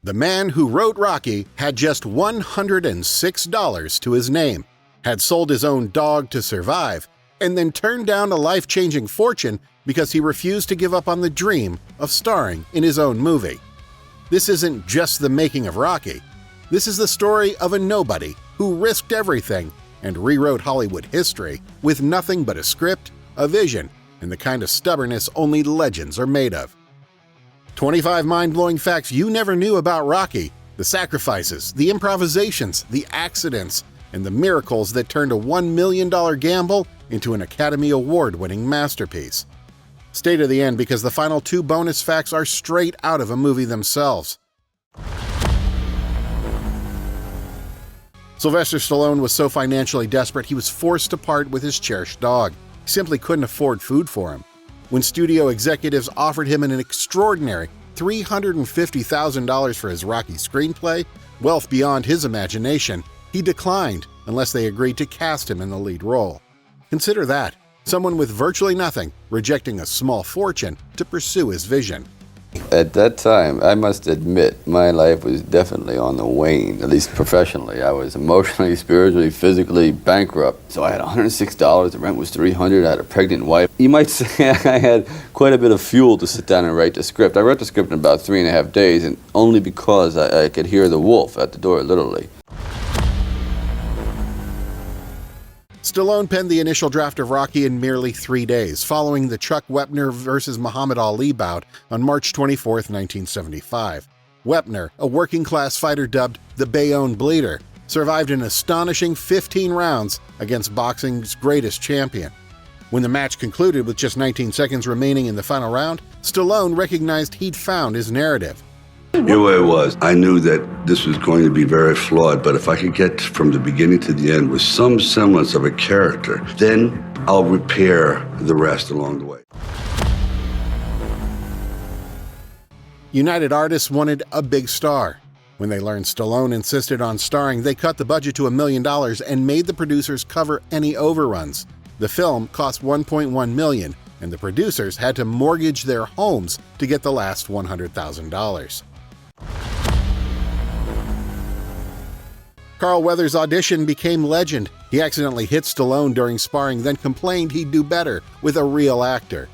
The man who wrote Rocky had just $106 to his name, had sold his own dog to survive, and then turned down a life-changing fortune because he refused to give up on the dream of starring in his own movie. This isn't just the making of Rocky. This is the story of a nobody who risked everything and rewrote Hollywood history with nothing but a script, a vision, and the kind of stubbornness only legends are made of. 25 mind-blowing facts you never knew about Rocky, the sacrifices, the improvisations, the accidents, and the miracles that turned a $1 million gamble into an Academy Award-winning masterpiece. Stay to the end because the final 2 bonus facts are straight out of a movie themselves. Sylvester Stallone was so financially desperate he was forced to part with his cherished dog. He simply couldn't afford food for him. When studio executives offered him an extraordinary $350,000 for his Rocky screenplay, wealth beyond his imagination, he declined unless they agreed to cast him in the lead role. Consider that, someone with virtually nothing rejecting a small fortune to pursue his vision. At that time, I must admit, my life was definitely on the wane, at least professionally. I was emotionally, spiritually, physically bankrupt. So I had $106, the rent was $300, I had a pregnant wife. You might say I had quite a bit of fuel to sit down and write the script. I wrote the script in about 3.5 days, and only because I could hear the wolf at the door, literally. Stallone penned the initial draft of Rocky in merely 3 days, following the Chuck Wepner vs. Muhammad Ali bout on March 24, 1975. Wepner, a working-class fighter dubbed the Bayonne Bleeder, survived an astonishing 15 rounds against boxing's greatest champion. When the match concluded with just 19 seconds remaining in the final round, Stallone recognized he'd found his narrative. Here where it was, I knew that this was going to be very flawed, but if I could get from the beginning to the end with some semblance of a character, then I'll repair the rest along the way. United Artists wanted a big star. When they learned Stallone insisted on starring, they cut the budget to $1 million and made the producers cover any overruns. The film cost $1.1 million, and the producers had to mortgage their homes to get the last $100,000. Carl Weathers' audition became legend. He accidentally hit Stallone during sparring, then complained he'd do better with a real actor.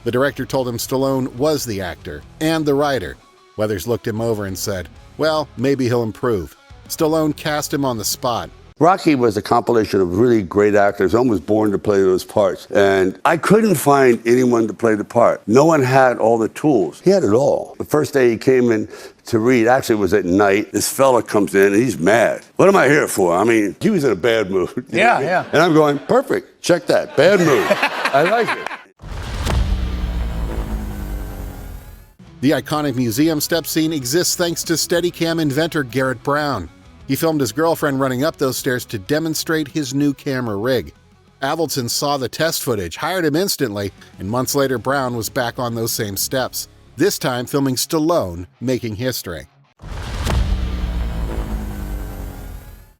The director told him Stallone was the actor and the writer. Weathers looked him over and said, "Well, maybe he'll improve." Stallone cast him on the spot. Rocky was a compilation of really great actors, almost born to play those parts. And I couldn't find anyone to play the part. No one had all the tools. He had it all. The first day he came in to read, actually it was at night, this fella comes in and he's mad. What am I here for? I mean, he was in a bad mood. Yeah. And I'm going, perfect, check that, bad mood. I like it. The iconic museum step scene exists thanks to Steadicam inventor Garrett Brown. He filmed his girlfriend running up those stairs to demonstrate his new camera rig. Avildsen saw the test footage, hired him instantly, and months later Brown was back on those same steps, this time filming Stallone making history.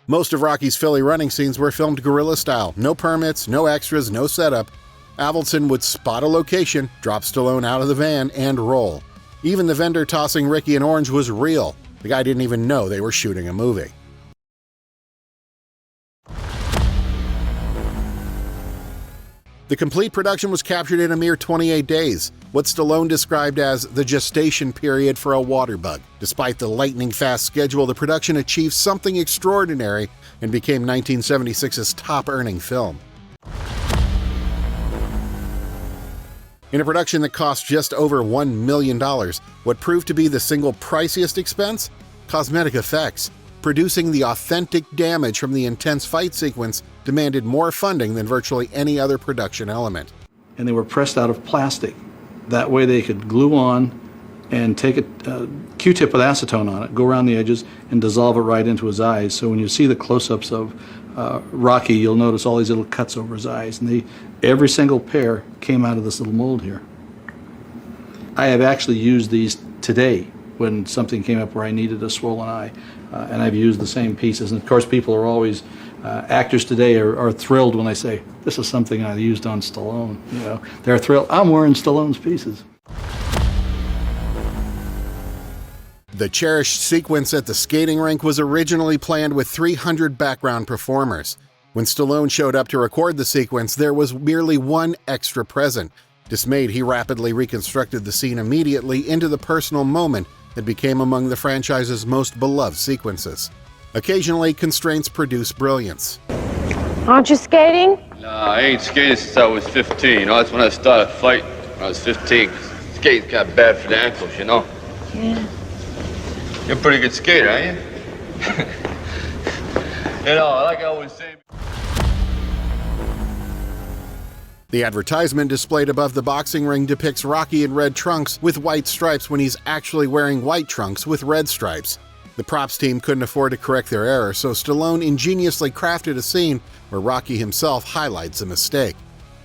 Most of Rocky's Philly running scenes were filmed guerrilla style, no permits, no extras, no setup. Avildsen would spot a location, drop Stallone out of the van, and roll. Even the vendor tossing Ricky an orange was real. The guy didn't even know they were shooting a movie. The complete production was captured in a mere 28 days, what Stallone described as the gestation period for a water bug. Despite the lightning-fast schedule, the production achieved something extraordinary and became 1976's top-earning film. In a production that cost just over $1 million, what proved to be the single priciest expense? Cosmetic effects. Producing the authentic damage from the intense fight sequence demanded more funding than virtually any other production element. And they were pressed out of plastic. That way they could glue on and take a Q-tip with acetone on it, go around the edges, and dissolve it right into his eyes. So when you see the close-ups of Rocky, you'll notice all these little cuts over his eyes. And every single pair came out of this little mold here. I have actually used these today when something came up where I needed a swollen eye. And I've used the same pieces. And of course, people are always, actors today are thrilled when they say, this is something I used on Stallone. You know, they're thrilled, I'm wearing Stallone's pieces. The cherished sequence at the skating rink was originally planned with 300 background performers. When Stallone showed up to record the sequence, there was merely one extra present. Dismayed, he rapidly reconstructed the scene immediately into the personal moment that became among the franchise's most beloved sequences. Occasionally, constraints produce brilliance. Aren't you skating? Nah, I ain't skated since I was 15. You know, that's when I started fighting, when I was 15. Skating's kind of bad for the ankles, you know? Yeah. You're a pretty good skater, aren't you? You know, like I always say. The advertisement displayed above the boxing ring depicts Rocky in red trunks with white stripes when he's actually wearing white trunks with red stripes. The props team couldn't afford to correct their error, so Stallone ingeniously crafted a scene where Rocky himself highlights a mistake.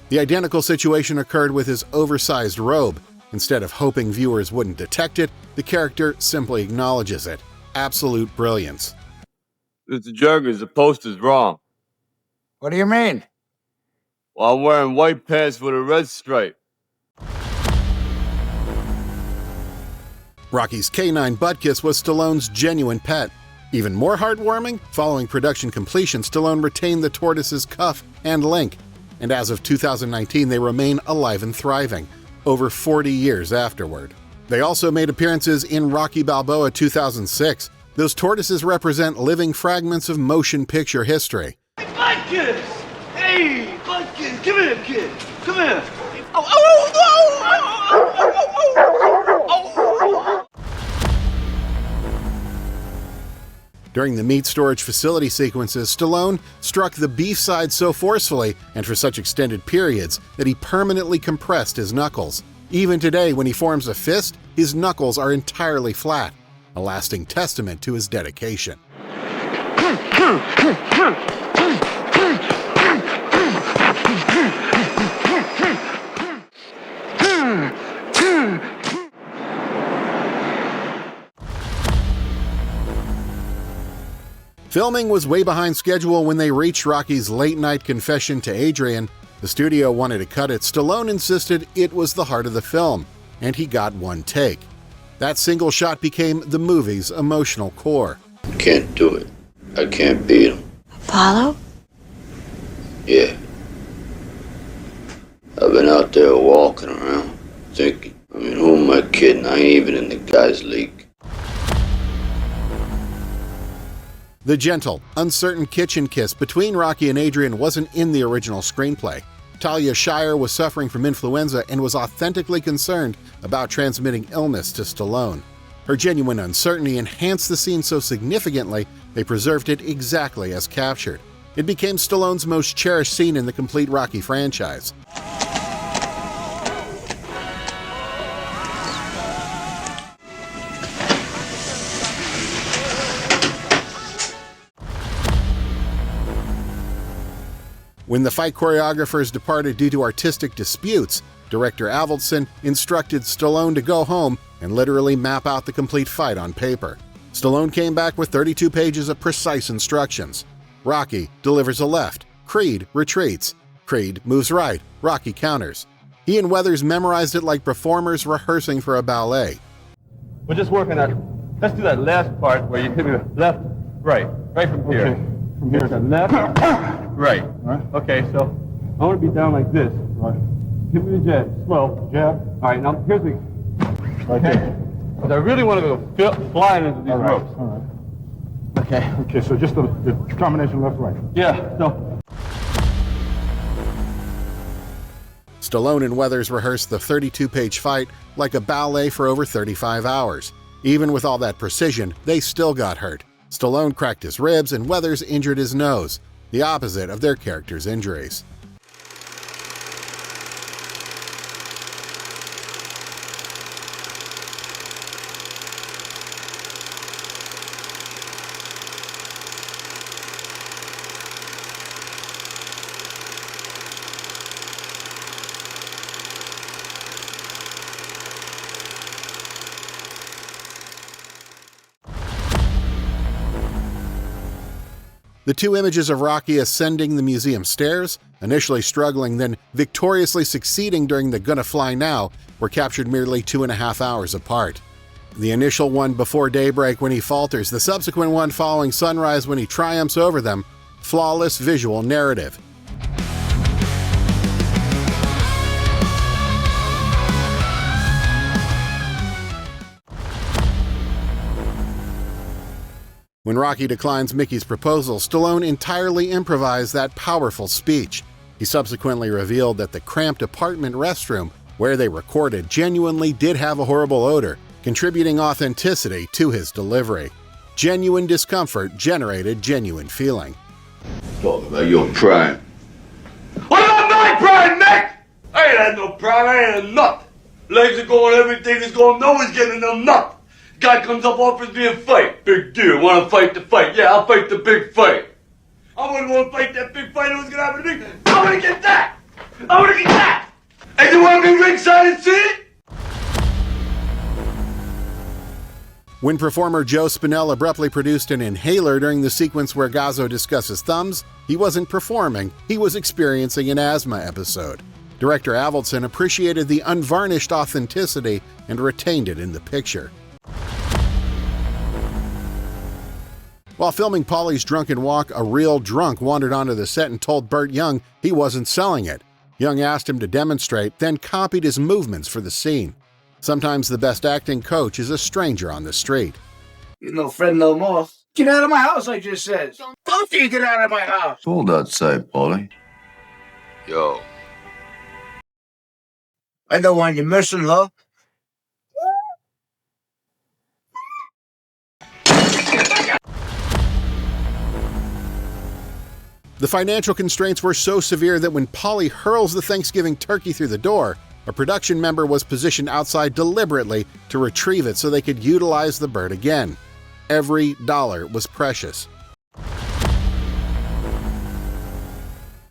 The identical situation occurred with his oversized robe. Instead of hoping viewers wouldn't detect it, the character simply acknowledges it. Absolute brilliance. Mr. Jergens, the poster's wrong. What do you mean? Well, I'm wearing white pants with a red stripe. Rocky's canine Butkus was Stallone's genuine pet. Even more heartwarming, following production completion, Stallone retained the tortoise's cuff and link, and as of 2019 they remain alive and thriving, over 40 years afterward. They also made appearances in Rocky Balboa 2006. Those tortoises represent living fragments of motion picture history. Butkus! Hey, Butkus, come here, kid. Come here. During the meat storage facility sequences, Stallone struck the beef side so forcefully and for such extended periods that he permanently compressed his knuckles. Even today, when he forms a fist, his knuckles are entirely flat, a lasting testament to his dedication. Filming was way behind schedule when they reached Rocky's late-night confession to Adrian. The studio wanted to cut it. Stallone insisted it was the heart of the film, and he got one take. That single shot became the movie's emotional core. Can't do it. I can't beat him. Apollo? Yeah. I've been out there walking around, thinking, who am I kidding? I ain't even in the guys' league. The gentle, uncertain kitchen kiss between Rocky and Adrian wasn't in the original screenplay. Talia Shire was suffering from influenza and was authentically concerned about transmitting illness to Stallone. Her genuine uncertainty enhanced the scene so significantly they preserved it exactly as captured. It became Stallone's most cherished scene in the complete Rocky franchise. When the fight choreographers departed due to artistic disputes, director Avildsen instructed Stallone to go home and literally map out the complete fight on paper. Stallone came back with 32 pages of precise instructions. Rocky delivers a left, Creed retreats, Creed moves right, Rocky counters. He and Weathers memorized it like performers rehearsing for a ballet. We're just working on, let's do that last part where you hit me left, right from here. Okay. From here to Left, right. Right. Okay, so I want to be down like this. Right. Hit me the jab, slow. Jab. All right, now here's the, Right okay. there. Because I really want to go flying into these ropes. All right. Okay. Okay, so just the combination left-right. Yeah, so. Stallone and Weathers rehearsed the 32-page fight like a ballet for over 35 hours. Even with all that precision, they still got hurt. Stallone cracked his ribs and Weathers injured his nose, the opposite of their characters' injuries. The two images of Rocky ascending the museum stairs, initially struggling, then victoriously succeeding during the Gonna Fly Now, were captured merely 2.5 hours apart. The initial one before daybreak when he falters, the subsequent one following sunrise when he triumphs over them. Flawless visual narrative. When Rocky declines Mickey's proposal, Stallone entirely improvised that powerful speech. He subsequently revealed that the cramped apartment restroom where they recorded genuinely did have a horrible odor, contributing authenticity to his delivery. Genuine discomfort generated genuine feeling. Talk about your prime. What about my prime, Nick? I ain't had no prime, I ain't had nothing. Legs are going, everything is going, no one's getting them nothing. Guy comes up, offers me a fight. Big deal, wanna fight the fight? Yeah, I'll fight the big fight. I wouldn't want to fight that big fight that was gonna happen to me. I wanna get that! I wanna get that! And you wanna be ringside and see it? When performer Joe Spinell abruptly produced an inhaler during the sequence where Gazzo discusses thumbs, he wasn't performing, he was experiencing an asthma episode. Director Avildsen appreciated the unvarnished authenticity and retained it in the picture. While filming Paulie's Drunken Walk, a real drunk wandered onto the set and told Burt Young he wasn't selling it. Young asked him to demonstrate, then copied his movements for the scene. Sometimes the best acting coach is a stranger on the street. You're no friend no more. Get out of my house, I just said. Both of you get out of my house. Cold outside, Paulie. Yo. I don't want you missing, love. The financial constraints were so severe that when Paulie hurls the Thanksgiving turkey through the door, a production member was positioned outside deliberately to retrieve it so they could utilize the bird again. Every dollar was precious.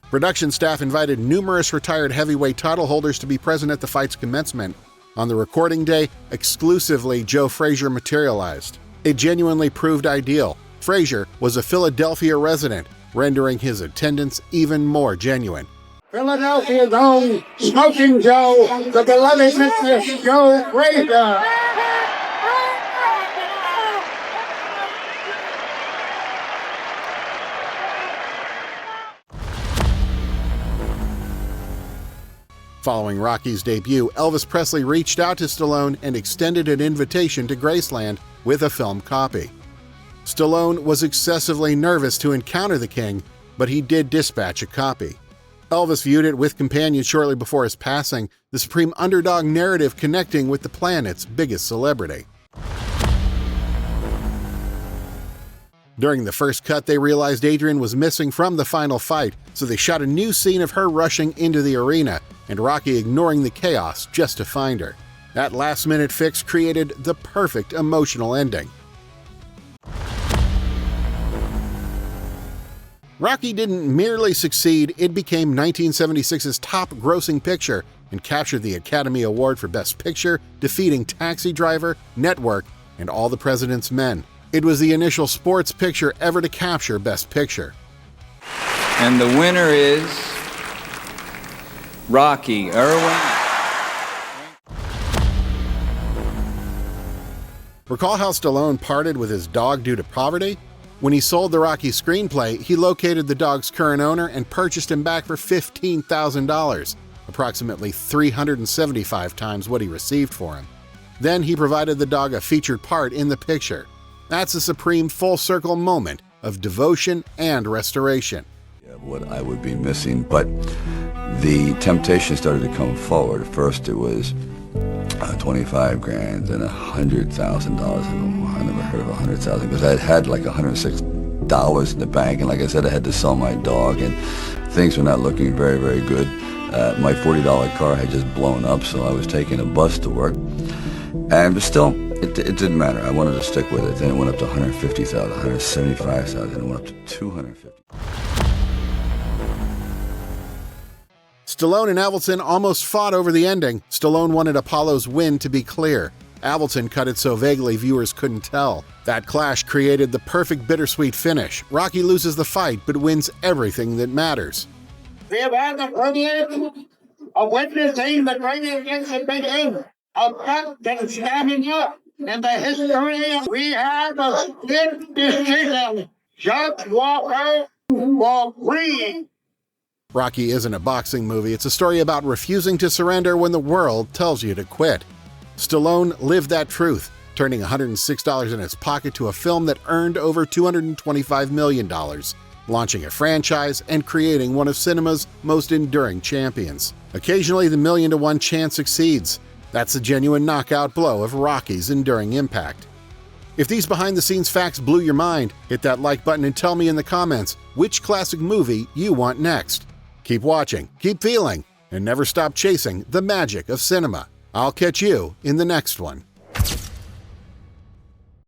Production staff invited numerous retired heavyweight title holders to be present at the fight's commencement. On the recording day, exclusively Joe Frazier materialized. It genuinely proved ideal. Frazier was a Philadelphia resident, rendering his attendance even more genuine. Philadelphia's own Smoking Joe, the beloved Mr. Joe Frazier. Following Rocky's debut, Elvis Presley reached out to Stallone and extended an invitation to Graceland with a film copy. Stallone was excessively nervous to encounter the king, but he did dispatch a copy. Elvis viewed it with companions shortly before his passing, the supreme underdog narrative connecting with the planet's biggest celebrity. During the first cut, they realized Adrian was missing from the final fight, so they shot a new scene of her rushing into the arena and Rocky ignoring the chaos just to find her. That last-minute fix created the perfect emotional ending. Rocky didn't merely succeed, it became 1976's top-grossing picture and captured the Academy Award for Best Picture, defeating Taxi Driver, Network, and All the President's Men. It was the initial sports picture ever to capture Best Picture. And the winner is Rocky Irwin. Recall how Stallone parted with his dog due to poverty? When he sold the Rocky screenplay, he located the dog's current owner and purchased him back for $15,000, approximately 375 times what he received for him. Then he provided the dog a featured part in the picture. That's a supreme full-circle moment of devotion and restoration. Yeah, what I would be missing, but the temptation started to come forward. First it was 25 grand and $100,000. I never heard of 100,000 because I had like $106 in the bank, and like I said, I had to sell my dog, and things were not looking very, very good. My $40 car had just blown up, so I was taking a bus to work, but still, it didn't matter. I wanted to stick with it. Then it went up to 150,000, 175,000, and it went up to 250. Stallone and Avildsen almost fought over the ending. Stallone wanted Apollo's win to be clear. Avildsen cut it so vaguely viewers couldn't tell. That clash created the perfect bittersweet finish. Rocky loses the fight, but wins everything that matters. We have had the privilege of witnessing the greatest exhibition of fact and standing up in the history we have a split decision. Judge Walker will win. Rocky isn't a boxing movie, it's a story about refusing to surrender when the world tells you to quit. Stallone lived that truth, turning $106 in his pocket to a film that earned over $225 million, launching a franchise and creating one of cinema's most enduring champions. Occasionally, the million-to-one chance succeeds. That's the genuine knockout blow of Rocky's enduring impact. If these behind-the-scenes facts blew your mind, hit that like button and tell me in the comments which classic movie you want next. Keep watching, keep feeling, and never stop chasing the magic of cinema. I'll catch you in the next one.